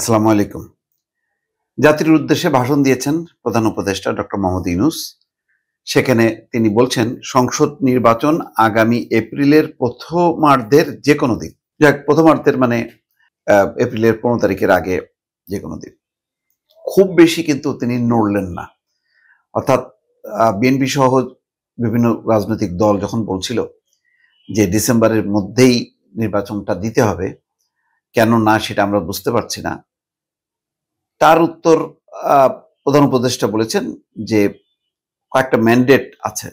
আসসালামু আলাইকুম। জাতির উদ্দেশ্যে ভাষণ দিয়েছেন প্রধান উপদেষ্টা ডক্টর মোহাম্মদ ইউনূস। সেখানে তিনি বলছেন, সংসদ নির্বাচন আগামী এপ্রিলের প্রথমার্ধের যেকোনো দিন। যাক, প্রথমার্ধের মানে এপ্রিলের ১৫ তারিখের আগে যেকোনো দিন। খুব বেশি কিন্তু তিনি নড়লেন না। অর্থাৎ বিএনপি সহ বিভিন্ন রাজনৈতিক দল যখন বলছিল যে ডিসেম্বরের মধ্যেই নির্বাচনটা দিতে হবে, কেন না সেটা আমরা বুঝতে পারছি না। তার উত্তর প্রধান উপদেষ্টা বলেছেন যে কয়েকটা ম্যান্ডেট আছে,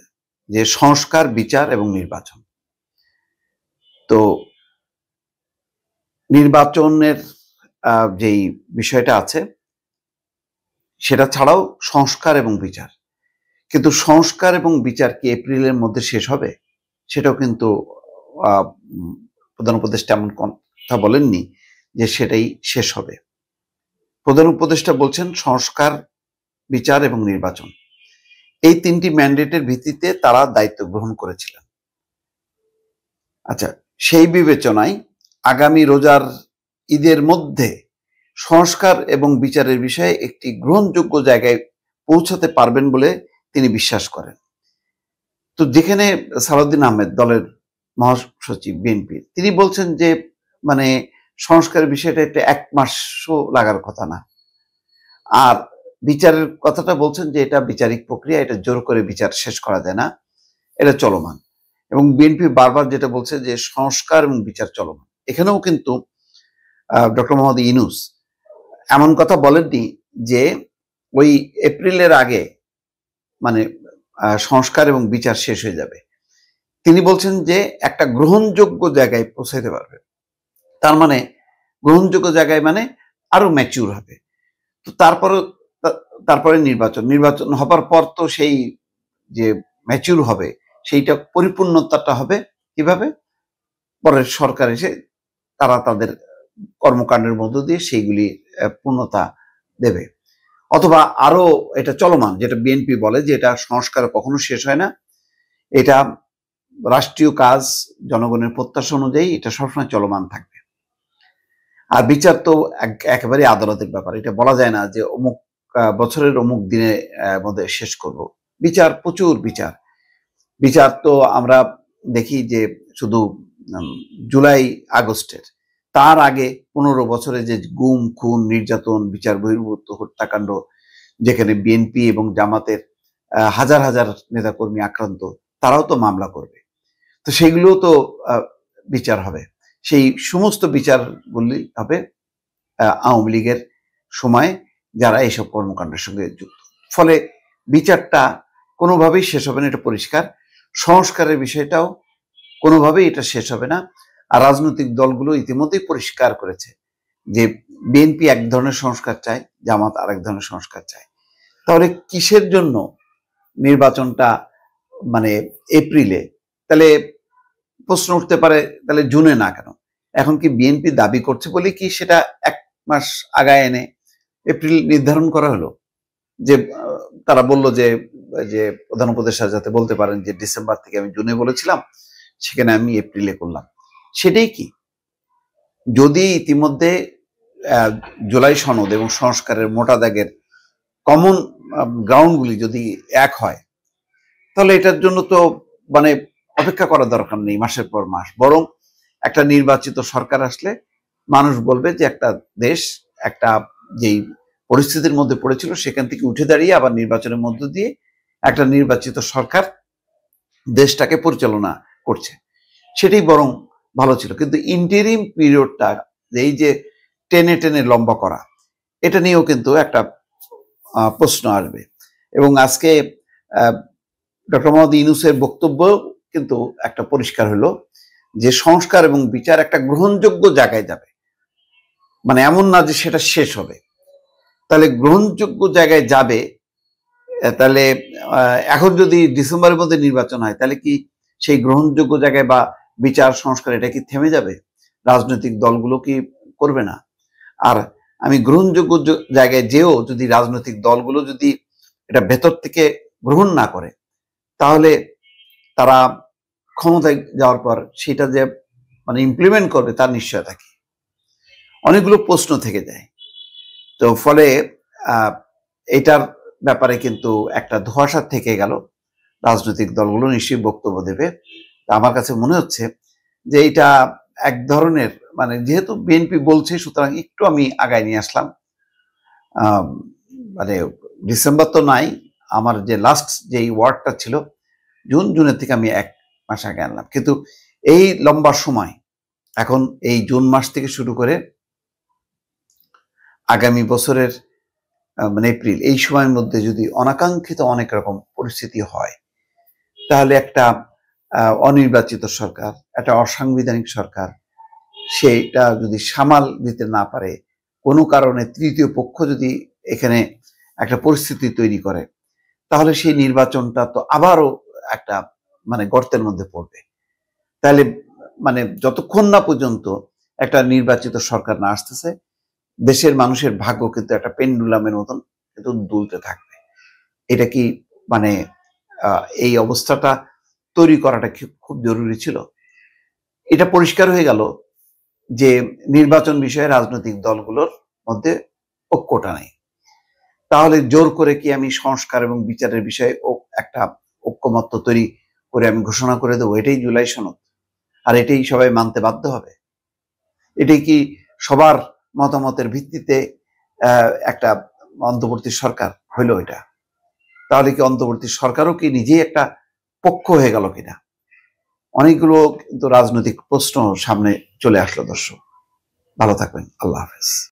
যে সংস্কার, বিচার এবং নির্বাচন। তো নির্বাচনের যেই বিষয়টা আছে সেটা ছাড়াও সংস্কার এবং বিচার, কিন্তু সংস্কার এবং বিচার কি এপ্রিলের মধ্যে শেষ হবে সেটাও কিন্তু প্রধান উপদেষ্টা এমন কথা বলেননি যে সেটাই শেষ হবে। প্রধান উপদেষ্টা বলছেন সংস্কার, বিচার এবং নির্বাচন, এই তিনটি ম্যান্ডেটের ভিত্তিতে তারা দায়িত্ব গ্রহণ করেছিলেন। আচ্ছা, সেই বিবেচনায় আগামী রোজার ঈদের মধ্যে সংস্কার এবং বিচারের বিষয়ে একটি গ্রহণযোগ্য জায়গায় পৌঁছাতে পারবেন বলে তিনি বিশ্বাস করেন। তো যেখানে সালাউদ্দিন আহমেদ, দলের মহাসচিব বিএনপির, তিনি বলছেন যে মানে সংস্কারের বিষয়টা একটা ১ মাসও লাগার কথা না, আর বিচারের কথাটা বলছেন যে এটা বিচারিক প্রক্রিয়া, এটা জোর করে বিচার শেষ করা যায় না, এটা চলমান। এবং বিএনপি বারবার যেটা বলছে যে সংস্কার এবং বিচার চলমান। এখানেও কিন্তু ডক্টর মোহাম্মদ ইউনূস এমন কথা বলেননি যে ওই এপ্রিলের আগে মানে সংস্কার এবং বিচার শেষ হয়ে যাবে। তিনি বলছেন যে একটা গ্রহণযোগ্য জায়গায় পৌঁছাইতে পারবে। তার মানে গ্রহণযোগ্য জায়গায় মানে আরো ম্যাচিউর হবে। তো তারপরে নির্বাচন হবার পর তো সেই যে ম্যাচিউর হবে সেইটা পরিপূর্ণতাটা হবে কিভাবে? পরের সরকার এসে তারা তাদের কর্মকাণ্ডের মধ্য দিয়ে সেইগুলি পূর্ণতা দেবে। অথবা আরো এটা চলমান, যেটা বিএনপি বলে যে এটা সংস্কার কখনো শেষ হয় না, এটা রাষ্ট্রীয় কাজ, জনগণের প্রত্যাশা অনুযায়ী এটা সবসময় চলমান থাকবে। আর বিচার তো একেবারে আদালতের ব্যাপার, এটা বলা যায় না যে অমুক বছরের অমুক দিনের মধ্যে শেষ করব। বিচার, প্রচুর বিচার তো আমরা দেখি যে শুধু জুলাই আগস্টের, তার আগে ১৫ বছরে যে গুম, খুন, নির্যাতন, বিচার বহির্ভূত হত্যাকাণ্ড, যেখানে বিএনপি এবং জামাতের হাজার হাজার নেতাকর্মী আক্রান্ত, তারাও তো মামলা করবে। তো সেগুলো তো বিচার হবে। সেই সমস্ত বিচারগুলি হবে আওয়ামী লীগের সময় যারা এইসব কর্মকাণ্ডের সঙ্গে যুক্ত। ফলে বিচারটা কোনোভাবেই শেষ হবে না, এটা পরিষ্কার। সংস্কারের বিষয়টাও কোনোভাবেই এটা শেষ হবে না। আর রাজনৈতিক দলগুলো ইতিমধ্যেই পরিষ্কার করেছে যে বিএনপি এক ধরনের সংস্কার চায়, জামাত আরেক ধরনের সংস্কার চায়। তাহলে কিসের জন্য নির্বাচনটা মানে এপ্রিলে? তাহলে প্রশ্ন উঠতে পারে, তাহলে জুনে না কেন? এখন কি বিএনপি দাবি করছে বলে কি সেটা ১ মাস আগায় এনে এপ্রিল নির্ধারণ করা হলো? যে তারা বলল যে প্রধান উপদেষ্টা যাতে বলতে পারেন যে ডিসেম্বর থেকে আমি জুনে বলেছিলাম, সেখানে আমি এপ্রিলে করলাম, সেটাই কি? যদি ইতিমধ্যে জুলাই সনদ এবং সংস্কারের মোটা দাগের কমন গ্রাউন্ডগুলি যদি এক হয়, তাহলে এটার জন্য তো মানে অপেক্ষা করার দরকার নেই মাসের পর মাস। বরং একটা নির্বাচিত সরকার আসলে মানুষ বলবে যে একটা দেশ একটা যেই পরিস্থিতির মধ্যে পড়েছিল সেখান থেকে উঠে দাঁড়িয়ে আবার নির্বাচনের মধ্য দিয়ে একটা নির্বাচিত সরকার দেশটাকে পরিচালনা করছে, সেটাই বরং ভালো ছিল। কিন্তু ইন্টারিম পিরিয়ডটা এই যে টেনে টেনে লম্বা করা, এটা নিয়েও কিন্তু একটা প্রশ্ন আসবে। এবং আজকে ডক্টর মোহাম্মদ ইউনূসের বক্তব্য কিন্তু একটা পরিষ্কার হলো যে সংস্কার এবং বিচার একটা গ্রহণযোগ্য জায়গায় যাবে, মানে এমন না যে সেটা শেষ হবে। তাহলে গ্রহণযোগ্য জায়গায় যাবে, তাহলে এখন যদি ডিসেম্বরের মধ্যে নির্বাচন হয়, তাহলে কি সেই গ্রহণযোগ্য জায়গায় বা বিচার সংস্কার এটা কি থেমে যাবে? রাজনৈতিক দলগুলো কি করবে না? আর আমি গ্রহণযোগ্য জায়গায় যেও যদি রাজনৈতিক দলগুলো যদি এটা ভেতর থেকে গ্রহণ না করে, তাহলে তারা ক্ষমতায় যাওয়ার পর সেটা যে মানে ইমপ্লিমেন্ট করবে তার নিশ্চয়তা কি? অনেকগুলো প্রশ্ন থেকে যায়। তো ফলে আহ, এটার ব্যাপারে কিন্তু একটা ধোঁয়াশা থেকে গেল। রাজনৈতিক দলগুলো নিশ্চয়ই বক্তব্য দেবে। আমার কাছে মনে হচ্ছে যে এটা এক ধরনের, মানে যেহেতু বিএনপি বলছে সুতরাং একটু আমি আগায় নিয়ে আসলাম। মানে ডিসেম্বর তো নাই, আমার যে লাস্ট যে ওয়ার্ডটা ছিল জুনের থেকে আমি 1 মাস আগে আনলাম। কিন্তু এই লম্বা সময়, এখন এই জুন মাস থেকে শুরু করে আগামী বছরের মানে এপ্রিল, এই সময়ের মধ্যে যদি অনাকাঙ্ক্ষিত অনেক রকম পরিস্থিতি হয়, তাহলে একটা অনির্বাচিত সরকার, একটা অসাংবিধানিক সরকার, সেটা যদি সামাল দিতে না পারে, কোনো কারণে তৃতীয় পক্ষ যদি এখানে একটা পরিস্থিতি তৈরি করে, তাহলে সেই নির্বাচনটা তো আবারও একটা মানে গর্তের মধ্যে পড়বে। তাহলে মানে যতক্ষণ না পর্যন্ত একটা নির্বাচিত সরকার না আসতেছে, দেশের মানুষের ভাগ্য কিন্তু একটা পেন্ডুলামের মতন কিন্তু দুলতে থাকবে। এটা কি মানে এই অবস্থাটা তৈরি করাটা খুব জরুরি ছিল। এটা পরিষ্কার হয়ে গেল যে নির্বাচন বিষয়ে রাজনৈতিক দলগুলোর মধ্যে ঐক্যটা নেই। তাহলে জোর করে কি আমি সংস্কার এবং বিচারের বিষয়ে একটা ঐক্যমত্য তৈরি করে আমি ঘোষণা করে দেবো এটাই জুলাই সনদ, আর এটাই সবাই মানতে বাধ্য হবে? এটাই কি সবার মতামতের ভিত্তিতে একটা অন্তর্বর্তী সরকার হইল? এটা তাহলে কি অন্তর্বর্তী সরকারও কি নিজেই একটা পক্ষ হয়ে গেল কিনা? অনেকগুলো কিন্তু রাজনৈতিক প্রশ্ন সামনে চলে আসলো। দর্শক, ভালো থাকবেন। আল্লাহ হাফেজ।